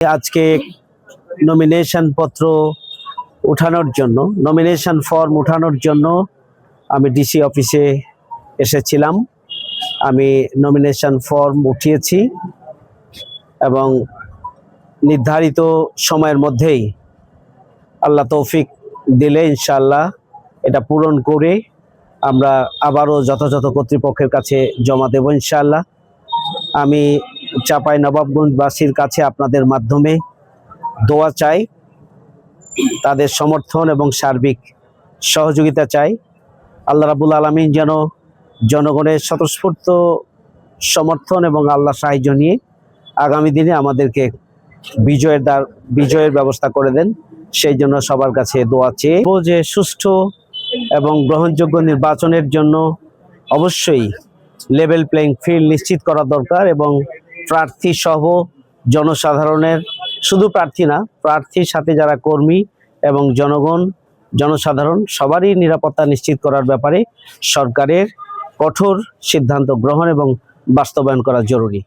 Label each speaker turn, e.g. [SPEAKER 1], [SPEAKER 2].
[SPEAKER 1] আজকে নমিনেশন পত্র উঠানোর জন্য, নমিনেশন ফর্ম উঠানোর জন্য আমি ডিসি অফিসে এসেছিলাম। আমি নমিনেশন ফর্ম উঠিয়েছি এবং নির্ধারিত সময়ের মধ্যেই আল্লাহ তৌফিক দিলে ইনশাআল্লাহ এটা পূরণ করে আমরা আবারও যথাযথ কর্তৃপক্ষের কাছে জমা দেব ইনশাআল্লাহ। আমি চাঁপাইনবাবগঞ্জবাসীর কাছে আপনাদের মাধ্যমে দোয়া চাই, তাদের সমর্থন এবং সার্বিক সহযোগিতা চাই। আল্লাহ রাব্বুল আলামিন যেন জনগণের স্বতঃস্ফূর্ত সমর্থন এবং আল্লাহ সাহায্য নিয়ে আগামী দিনে আমাদেরকে বিজয়ের ব্যবস্থা করে দেন, সেই জন্য সবার কাছে দোয়া চেয়ে যে সুষ্ঠু এবং গ্রহণযোগ্য নির্বাচনের জন্য অবশ্যই লেভেল প্লেইং ফিল্ড নিশ্চিত করা দরকার এবং প্রার্থী সহ জনসাধারণের, শুধু প্রার্থী না, প্রার্থীর সাথে যারা কর্মী এবং জনসাধারণ সবারই নিরাপত্তা নিশ্চিত করার ব্যাপারে সরকারের কঠোর সিদ্ধান্ত গ্রহণ এবং বাস্তবায়ন করা জরুরি।